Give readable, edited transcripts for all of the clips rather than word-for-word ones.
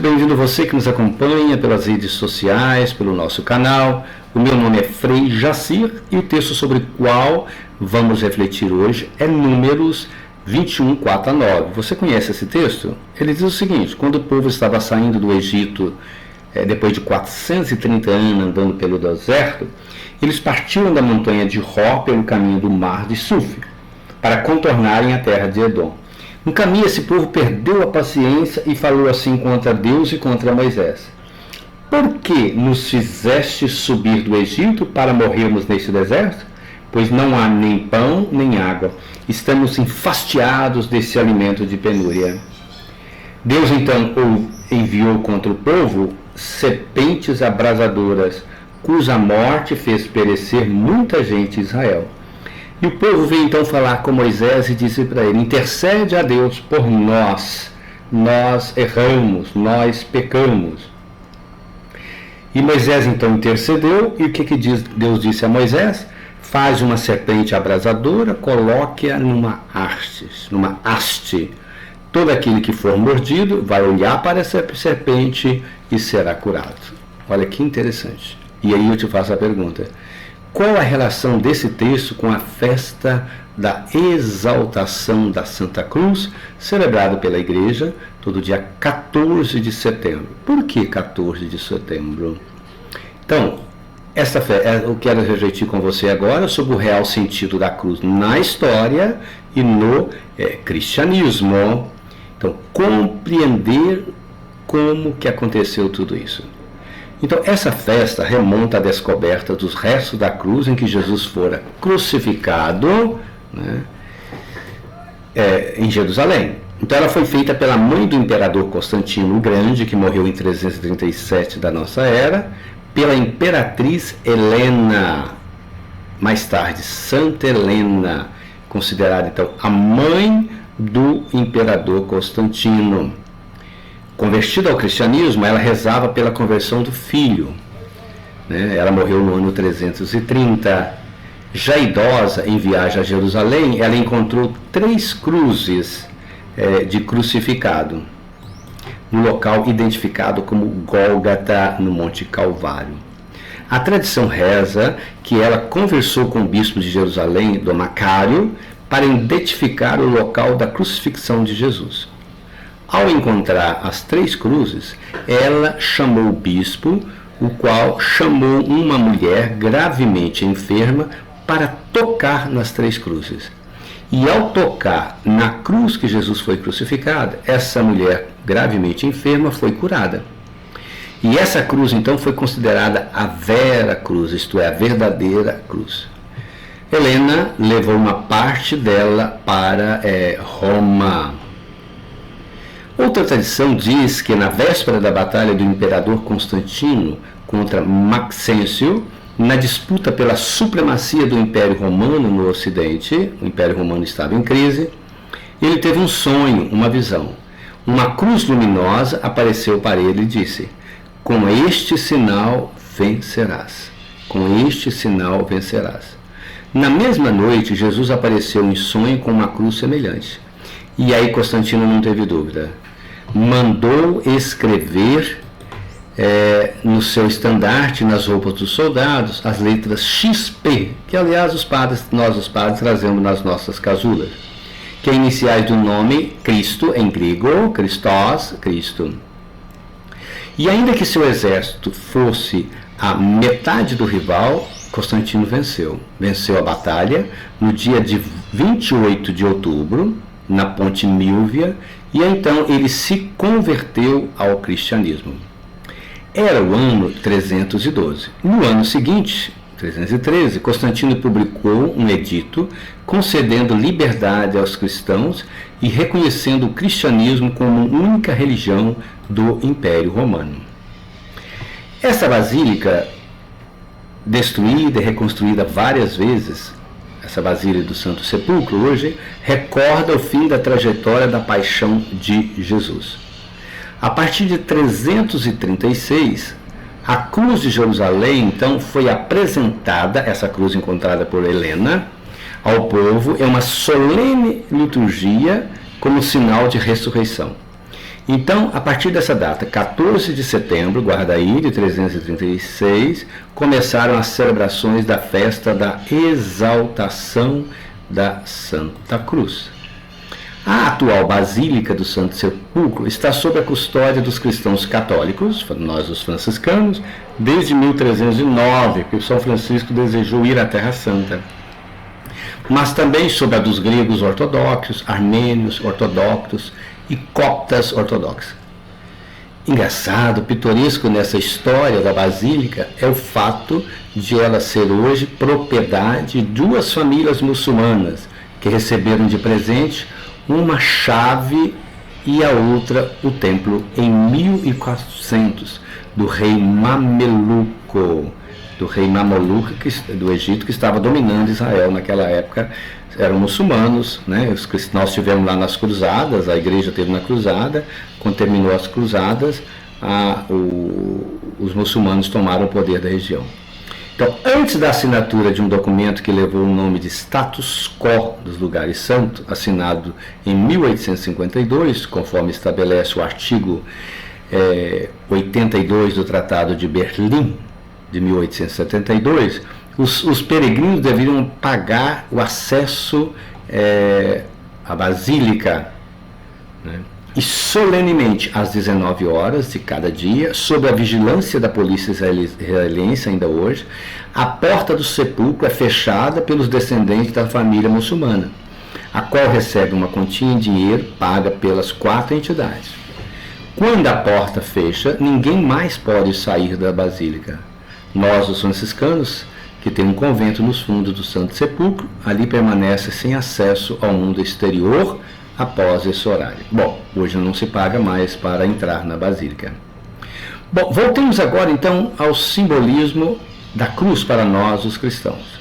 bem-vindo você que nos acompanha pelas redes sociais, pelo nosso canal. O meu nome é Frei Jacir e o texto sobre o qual vamos refletir hoje é Números 21, 4 a 9. Você conhece esse texto? Ele diz o seguinte: quando o povo estava saindo do Egito, depois de 430 anos andando pelo deserto, eles partiram da montanha de Ró pelo caminho do mar de Suf, para contornarem a terra de Edom. No caminho, esse povo perdeu a paciência e falou assim contra Deus e contra Moisés: por que nos fizeste subir do Egito para morrermos neste deserto? Pois não há nem pão nem água. Estamos enfastiados desse alimento de penúria. Deus então enviou contra o povo serpentes abrasadoras, cuja morte fez perecer muita gente de Israel. E o povo veio então falar com Moisés e disse para ele: intercede a Deus por nós, nós erramos, nós pecamos. E Moisés então intercedeu, e o que Deus disse a Moisés? Faz uma serpente abrasadora, coloque-a numa haste. Todo aquele que for mordido vai olhar para essa serpente e será curado. Olha que interessante. E aí eu te faço a pergunta: qual a relação desse texto com a festa da exaltação da Santa Cruz, celebrada pela Igreja todo dia 14 de setembro? Por que 14 de setembro? Então, eu quero refletir com você agora sobre o real sentido da cruz na história e no cristianismo. Então, compreender como que aconteceu tudo isso. Então, essa festa remonta à descoberta dos restos da cruz em que Jesus fora crucificado, né, em Jerusalém. Então, ela foi feita pela mãe do imperador Constantino o Grande, que morreu em 337 da nossa era, pela imperatriz Helena, mais tarde Santa Helena, considerada então a mãe do imperador Constantino. Convertida ao cristianismo, ela rezava pela conversão do filho, né? Ela morreu no ano 330. Já idosa, em viagem a Jerusalém, ela encontrou 3 cruzes de crucificado, no local identificado como Gólgata, no Monte Calvário. A tradição reza que ela conversou com o bispo de Jerusalém, Dom Macário, para identificar o local da crucifixão de Jesus. Ao encontrar as 3 cruzes, ela chamou o bispo, o qual chamou uma mulher gravemente enferma para tocar nas 3 cruzes. E ao tocar na cruz que Jesus foi crucificado, essa mulher gravemente enferma foi curada. E essa cruz então foi considerada a vera cruz, isto é, a verdadeira cruz. Helena levou uma parte dela para Roma. Outra tradição diz que na véspera da batalha do imperador Constantino contra Maxêncio, na disputa pela supremacia do Império Romano no Ocidente, o Império Romano estava em crise, ele teve um sonho, uma visão. Uma cruz luminosa apareceu para ele e disse: com este sinal vencerás. Com este sinal vencerás. Na mesma noite, Jesus apareceu em sonho com uma cruz semelhante. E aí Constantino não teve dúvida. Mandou escrever no seu estandarte, nas roupas dos soldados, as letras XP, que aliás nós os padres trazemos nas nossas casulas, que é iniciais do nome Cristo, em grego, Christos, Cristo. E ainda que seu exército fosse a metade do rival, Constantino venceu. Venceu a batalha no dia de 28 de outubro, na Ponte Milvia, e então ele se converteu ao cristianismo. Era o ano 312. No ano seguinte, 313, Constantino publicou um edito concedendo liberdade aos cristãos e reconhecendo o cristianismo como única religião do Império Romano. Essa basílica, destruída e reconstruída várias vezes, essa Basílica do Santo Sepulcro hoje, recorda o fim da trajetória da paixão de Jesus. A partir de 336, a cruz de Jerusalém, então, foi apresentada, essa cruz encontrada por Helena, ao povo em uma solene liturgia como sinal de ressurreição. Então, a partir dessa data, 14 de setembro, guarda aí, de 336, começaram as celebrações da festa da exaltação da Santa Cruz. A atual Basílica do Santo Sepulcro está sob a custódia dos cristãos católicos, nós os franciscanos, desde 1309, que o São Francisco desejou ir à Terra Santa. Mas também sob a dos gregos ortodoxos, armênios ortodoxos e coptas ortodoxos. Engraçado, pitoresco nessa história da Basílica é o fato de ela ser hoje propriedade de duas famílias muçulmanas que receberam de presente uma chave e a outra o templo em 1400 do rei Mameluco, do Egito, que estava dominando Israel naquela época. Eram muçulmanos, né? Nós estivemos lá nas cruzadas, a igreja esteve na cruzada. Quando terminou as cruzadas, os muçulmanos tomaram o poder da região. Então, antes da assinatura de um documento que levou o nome de Status Quo dos Lugares Santos, assinado em 1852, conforme estabelece o artigo 82 do Tratado de Berlim, de 1872, os peregrinos deveriam pagar o acesso à Basílica, né? E solenemente, às 19 horas de cada dia, sob a vigilância da polícia israelense ainda hoje, a porta do sepulcro é fechada pelos descendentes da família muçulmana, a qual recebe uma quantia em dinheiro paga pelas 4 entidades. Quando a porta fecha, ninguém mais pode sair da Basílica. Nós, os franciscanos, que tem um convento nos fundos do Santo Sepulcro, ali permanece sem acesso ao mundo exterior após esse horário. Bom, hoje não se paga mais para entrar na Basílica. Bom, voltemos agora então ao simbolismo da cruz para nós, os cristãos.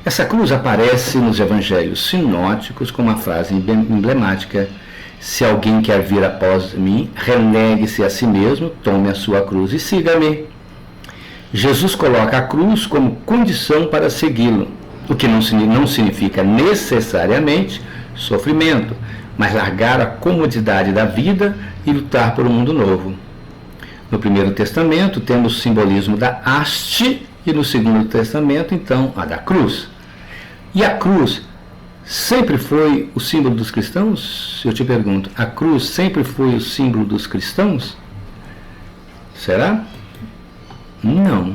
Essa cruz aparece nos evangelhos sinóticos com uma frase emblemática: se alguém quer vir após mim, renegue-se a si mesmo, tome a sua cruz e siga-me. Jesus coloca a cruz como condição para segui-lo, o que não significa necessariamente sofrimento, mas largar a comodidade da vida e lutar por um mundo novo. No Primeiro Testamento temos o simbolismo da haste e no Segundo Testamento, então, a da cruz. E a cruz sempre foi o símbolo dos cristãos? Eu te pergunto, a cruz sempre foi o símbolo dos cristãos? Será? Não.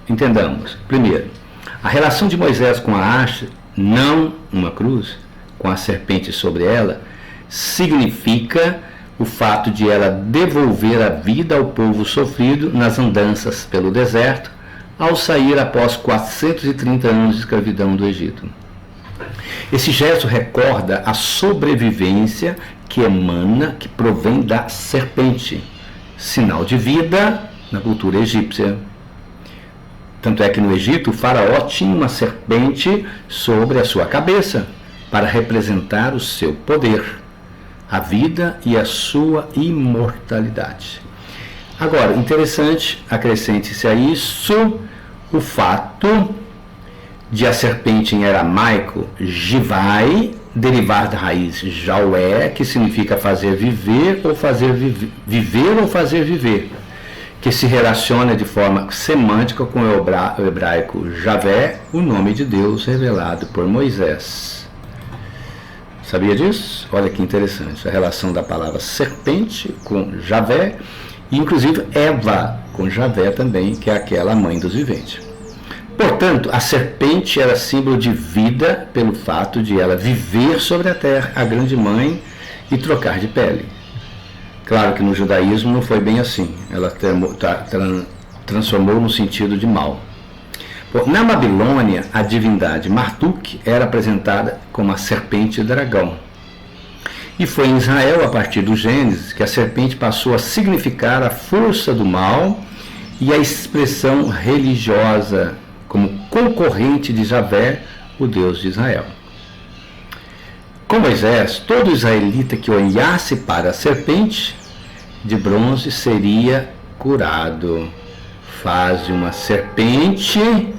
Entendamos. Primeiro, a relação de Moisés com a haste, não uma cruz, com a serpente sobre ela, significa o fato de ela devolver a vida ao povo sofrido nas andanças pelo deserto, ao sair após 430 anos de escravidão do Egito. Esse gesto recorda a sobrevivência que emana, que provém da serpente, sinal de vida na cultura egípcia. Tanto é que no Egito o faraó tinha uma serpente sobre a sua cabeça para representar o seu poder, a vida e a sua imortalidade. Agora, interessante, acrescente-se a isso o fato de a serpente em aramaico, jivai, derivar da raiz jaué, que significa fazer viver ou fazer viver ou fazer viver, que se relaciona de forma semântica com o hebraico Javé, o nome de Deus revelado por Moisés. Sabia disso? Olha que interessante, a relação da palavra serpente com Javé, e inclusive Eva com Javé também, que é aquela mãe dos viventes. Portanto, a serpente era símbolo de vida pelo fato de ela viver sobre a terra, a grande mãe, e trocar de pele. Claro que no judaísmo não foi bem assim, ela transformou no sentido de mal. Na Babilônia, a divindade Marduk era apresentada como a serpente dragão. E foi em Israel, a partir do Gênesis, que a serpente passou a significar a força do mal e a expressão religiosa como concorrente de Javé, o Deus de Israel. Com Moisés, todo israelita que olhasse para a serpente de bronze seria curado. Faz uma serpente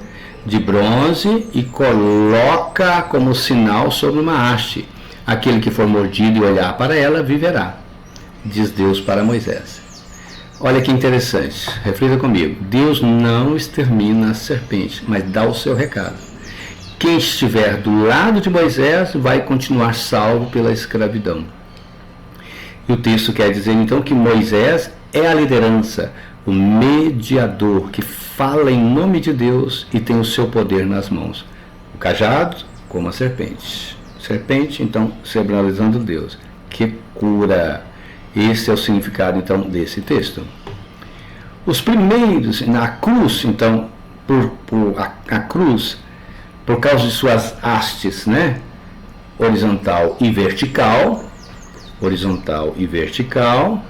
de bronze e coloca como sinal sobre uma haste. Aquele que for mordido e olhar para ela viverá. diz Deus para Moisés. Olha que interessante, reflita comigo. Deus não extermina a serpente, mas dá o seu recado. Quem estiver do lado de Moisés vai continuar salvo pela escravidão. E o texto quer dizer então que Moisés é a liderança, o mediador que fala em nome de Deus e tem o seu poder nas mãos. O cajado como a serpente. Serpente, então, simbolizando Deus. Que cura! Esse é o significado, então, desse texto. Os primeiros, na cruz, então, a cruz, por causa de suas hastes, né? Horizontal e vertical. Horizontal e vertical.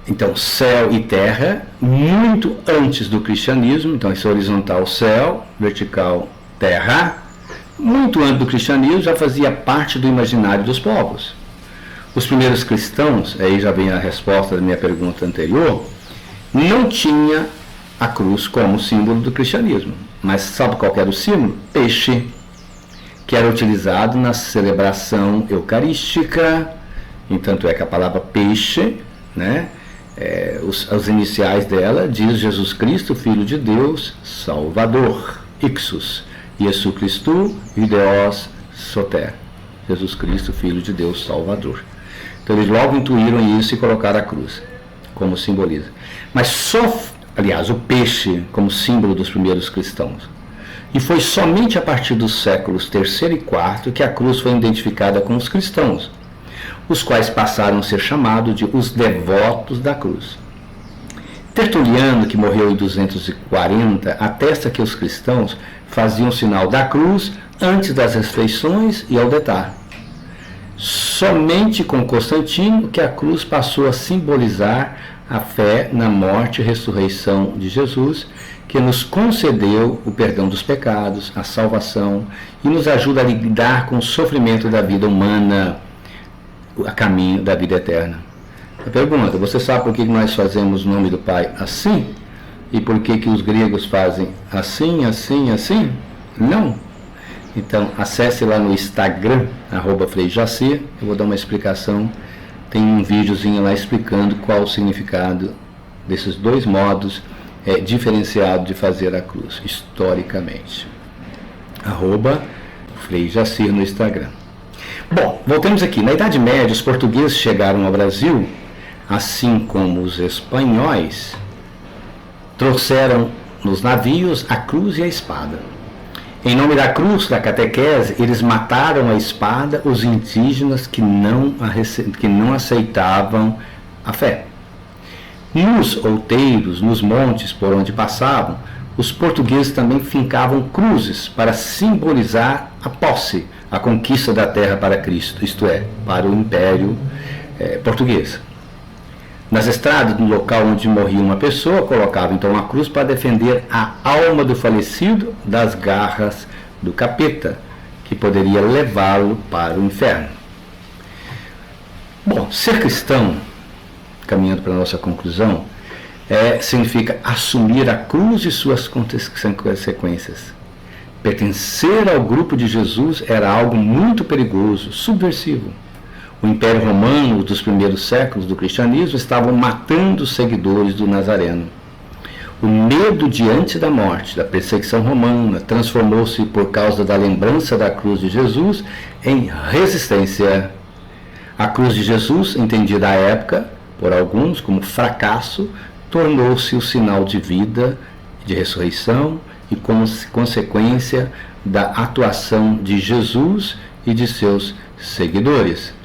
Então, céu e terra, muito antes do cristianismo. Então, esse horizontal, céu, vertical, terra. Muito antes do cristianismo, já fazia parte do imaginário dos povos. Os primeiros cristãos, aí já vem a resposta da minha pergunta anterior, não tinha a cruz como símbolo do cristianismo. Mas sabe qual era o símbolo? Peixe, que era utilizado na celebração eucarística. Tanto é que a palavra peixe, né, os iniciais dela diz Jesus Cristo, Filho de Deus, Salvador, Ixus, Iesu Christou, Videos Soter. Jesus Cristo, Filho de Deus, Salvador. Então eles logo intuíram isso e colocaram a cruz como simboliza. Mas aliás, o peixe como símbolo dos primeiros cristãos. E foi somente a partir dos séculos III e IV que a cruz foi identificada com os cristãos, os quais passaram a ser chamados de os devotos da cruz. Tertuliano, que morreu em 240, atesta que os cristãos faziam o sinal da cruz antes das refeições e ao deitar. Somente com Constantino que a cruz passou a simbolizar a fé na morte e ressurreição de Jesus, que nos concedeu o perdão dos pecados, a salvação e nos ajuda a lidar com o sofrimento da vida humana, a caminho da vida eterna. A pergunta: você sabe por que nós fazemos o nome do Pai assim? E por que os gregos fazem assim, assim, assim? Não. Então, acesse lá no Instagram, @FreiJaci, eu vou dar uma explicação. Tem um videozinho lá explicando qual o significado desses dois modos diferenciados de fazer a cruz, historicamente. @FreiJaci no Instagram. Bom, voltemos aqui. Na Idade Média, os portugueses chegaram ao Brasil, assim como os espanhóis, trouxeram nos navios a cruz e a espada. Em nome da cruz, da catequese, eles mataram a espada os indígenas que não aceitavam a fé. Nos outeiros, nos montes por onde passavam, os portugueses também fincavam cruzes para simbolizar a posse, a conquista da terra para Cristo, isto é, para o Império Português. Nas estradas, no local onde morria uma pessoa, colocava então a cruz para defender a alma do falecido das garras do capeta, que poderia levá-lo para o inferno. Bom, ser cristão, caminhando para a nossa conclusão, significa assumir a cruz e suas consequências. Pertencer ao grupo de Jesus era algo muito perigoso, subversivo. O Império Romano dos primeiros séculos do cristianismo estavam matando os seguidores do Nazareno. O medo diante da morte, da perseguição romana, transformou-se, por causa da lembrança da cruz de Jesus, em resistência. A cruz de Jesus, entendida à época, por alguns, como fracasso, tornou-se o sinal de vida, de ressurreição e como consequência da atuação de Jesus e de seus seguidores.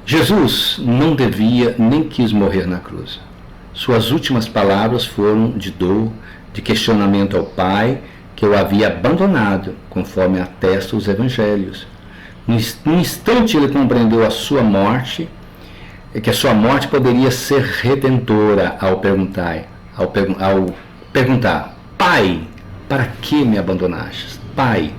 Jesus não devia nem quis morrer na cruz. Suas últimas palavras foram de dor, de questionamento ao Pai, que o havia abandonado, conforme atestam os evangelhos. No instante ele compreendeu a sua morte, que a sua morte poderia ser redentora ao perguntar: Pai, para que me abandonaste? Pai,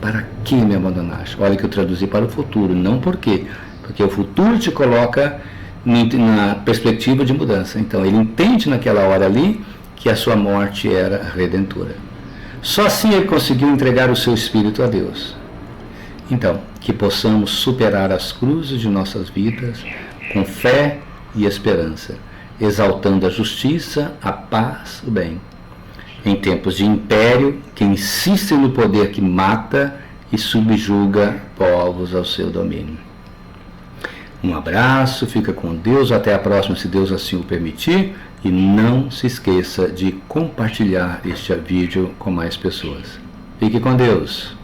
para que me abandonaste? Olha que eu traduzi para o futuro, não por quê. Porque o futuro te coloca na perspectiva de mudança. Então ele entende naquela hora ali que a sua morte era redentora. Só assim ele conseguiu entregar o seu espírito a Deus. Então, que possamos superar as cruzes de nossas vidas com fé e esperança, exaltando a justiça, a paz, o bem. Em tempos de império, que insiste no poder que mata e subjuga povos ao seu domínio. Um abraço, fica com Deus, até a próxima, se Deus assim o permitir, e não se esqueça de compartilhar este vídeo com mais pessoas. Fique com Deus.